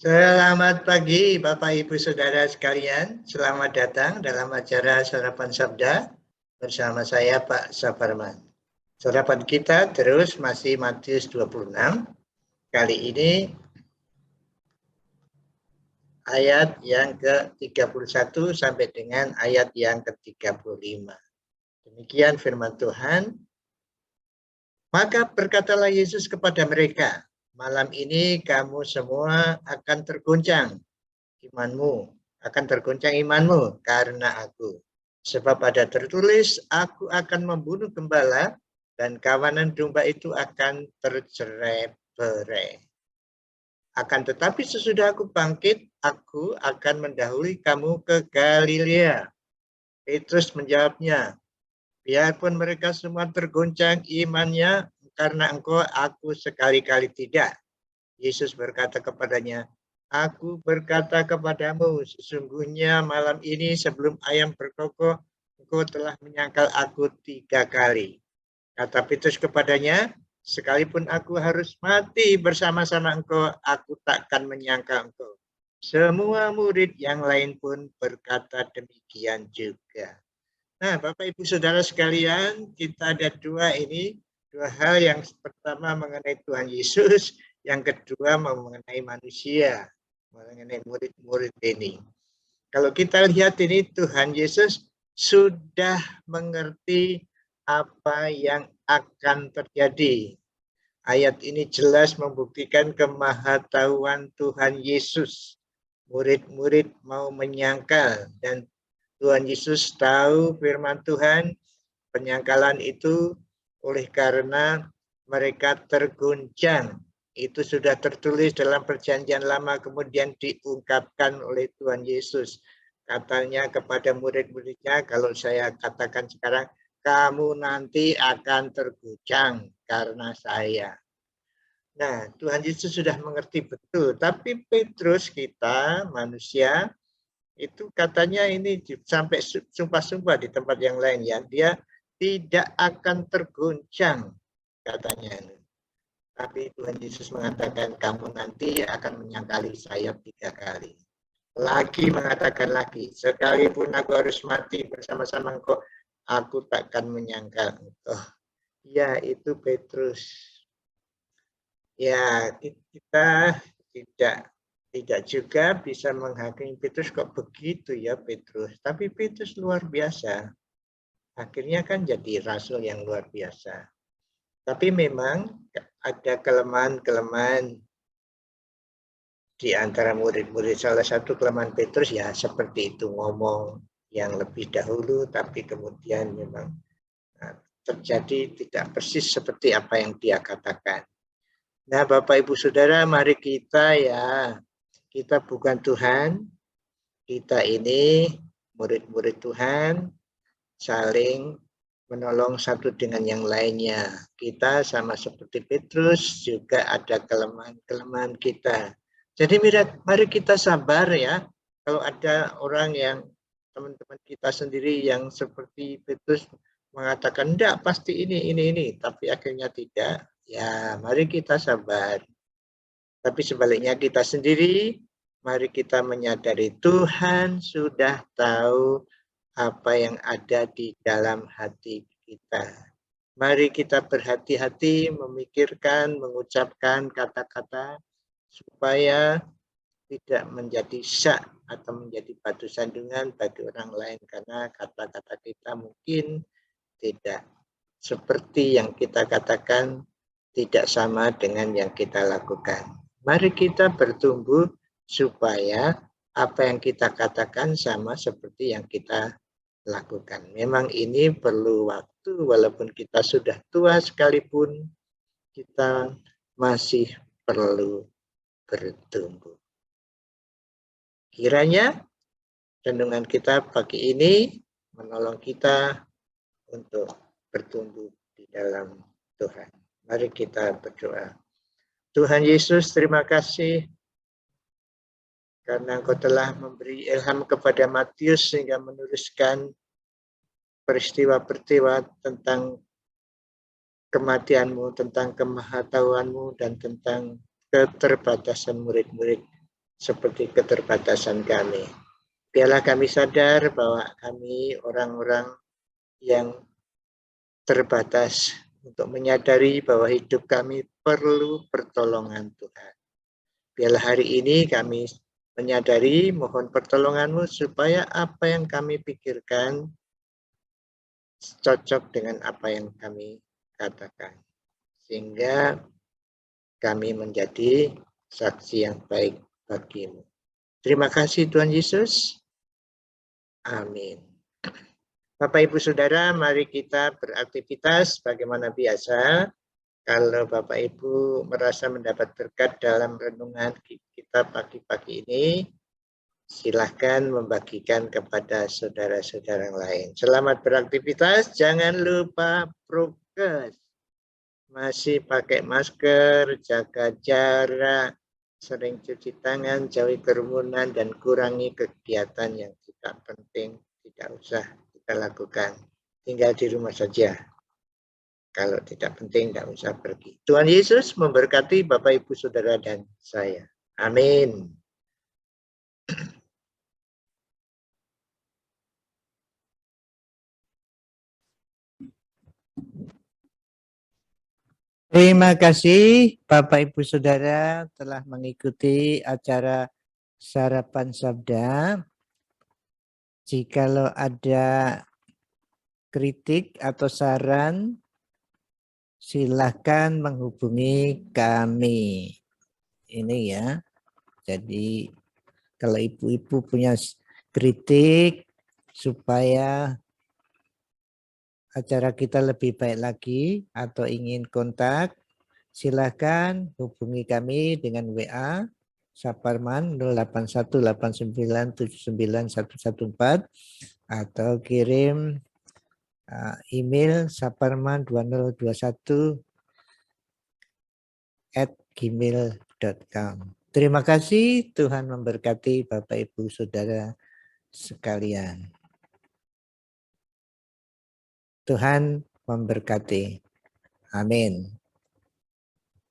Selamat pagi Bapak Ibu Saudara sekalian. Selamat datang dalam acara Sarapan Sabda bersama saya Pak Saparman. Sarapan kita terus masih Matius 26. Kali ini ayat yang ke-31 sampai dengan ayat yang ke-35. Demikian firman Tuhan. Maka berkatalah Yesus kepada mereka, malam ini kamu semua akan terguncang imanmu karena aku. Sebab ada tertulis, aku akan membunuh gembala dan kawanan domba itu akan tercerai-berai. Akan tetapi sesudah aku bangkit, aku akan mendahului kamu ke Galilea. Petrus menjawabnya, biarpun mereka semua terguncang imannya karena engkau, aku sekali-kali tidak. Yesus berkata kepadanya, aku berkata kepadamu, sesungguhnya malam ini sebelum ayam berkokok, engkau telah menyangkal aku 3 kali. Kata Petrus kepadanya, sekalipun aku harus mati bersama-sama engkau, aku takkan menyangkal engkau. Semua murid yang lain pun berkata demikian juga. Nah, Bapak Ibu Saudara sekalian, kita ada dua hal. Yang pertama mengenai Tuhan Yesus, yang kedua mengenai manusia, mengenai murid-murid ini. Kalau kita lihat ini, Tuhan Yesus sudah mengerti apa yang akan terjadi. Ayat ini jelas membuktikan kemahatauan Tuhan Yesus. Murid-murid mau menyangkal, dan Tuhan Yesus tahu firman Tuhan, penyangkalan itu oleh karena mereka terguncang. Itu sudah tertulis dalam perjanjian lama, kemudian diungkapkan oleh Tuhan Yesus. Katanya kepada murid-muridnya, kalau saya katakan sekarang, kamu nanti akan terguncang karena saya. Nah, Tuhan Yesus sudah mengerti betul, tapi Petrus, kita manusia, itu katanya ini sampai sumpah-sumpah di tempat yang lain ya, dia tidak akan terguncang katanya. Tapi Tuhan Yesus mengatakan, kamu nanti akan menyangkali saya 3 kali. Lagi mengatakan lagi, sekalipun aku harus mati bersama-sama engkau, aku takkan menyangkal engkau. Ya, itu Petrus. Ya, kita tidak juga bisa menghakimi Petrus, kok begitu ya Petrus. Tapi Petrus luar biasa. Akhirnya kan jadi rasul yang luar biasa. Tapi memang ada kelemahan-kelemahan di antara murid-murid. Salah satu kelemahan Petrus ya seperti itu, ngomong yang lebih dahulu, tapi kemudian memang terjadi tidak persis seperti apa yang dia katakan. Nah, Bapak Ibu Saudara, mari kita bukan Tuhan, kita ini murid-murid Tuhan, saling menolong satu dengan yang lainnya. Kita sama seperti Petrus juga ada kelemahan-kelemahan kita. Jadi mari kita sabar ya. Kalau ada orang yang teman-teman kita sendiri yang seperti Petrus mengatakan enggak pasti ini, tapi akhirnya tidak. Ya, mari kita sabar. Tapi sebaliknya kita sendiri, mari kita menyadari Tuhan sudah tahu apa yang ada di dalam hati kita. Mari kita berhati-hati memikirkan, mengucapkan kata-kata supaya tidak menjadi syak atau menjadi batu sandungan bagi orang lain, karena kata-kata kita mungkin tidak seperti yang kita katakan, tidak sama dengan yang kita lakukan. Mari kita bertumbuh supaya apa yang kita katakan sama seperti yang kita lakukan. Memang ini perlu waktu, walaupun kita sudah tua sekalipun, kita masih perlu bertumbuh. Kiranya renungan kita pagi ini menolong kita untuk bertumbuh di dalam Tuhan. Mari kita berdoa. Tuhan Yesus, terima kasih karena Engkau telah memberi ilham kepada Matius sehingga menuliskan peristiwa-peristiwa tentang kematian-Mu, tentang kemahatauan-Mu, dan tentang keterbatasan murid-murid. seperti keterbatasan kami. Biarlah kami sadar bahwa kami orang-orang yang terbatas untuk menyadari bahwa hidup kami perlu pertolongan Tuhan. Biarlah hari ini kami menyadari, mohon pertolongan-Mu supaya apa yang kami pikirkan cocok dengan apa yang kami katakan. Sehingga kami menjadi saksi yang baik bagi-Mu. Terima kasih Tuhan Yesus. Amin. Bapak Ibu Saudara, mari kita beraktivitas bagaimana biasa. Kalau Bapak Ibu merasa mendapat berkat dalam renungan kita pagi-pagi ini, silahkan membagikan kepada saudara-saudara yang lain. Selamat beraktivitas, jangan lupa prokes. Masih pakai masker, jaga jarak, sering cuci tangan, jauhi kerumunan, dan kurangi kegiatan yang tidak penting, tidak usah kita lakukan. Tinggal di rumah saja. Kalau tidak penting, tidak usah pergi. Tuhan Yesus memberkati Bapak, Ibu, Saudara, dan saya. Amin. Terima kasih Bapak, Ibu, Saudara telah mengikuti acara Sarapan Sabda. Jikalau ada kritik atau saran, silakan menghubungi kami. Ini ya. Jadi kalau ibu-ibu punya kritik supaya acara kita lebih baik lagi atau ingin kontak, silakan hubungi kami dengan WA Saparman 0818979114 atau kirim email saparman2021@gmail.com. Terima kasih, Tuhan memberkati Bapak Ibu Saudara sekalian. Tuhan memberkati. Amin.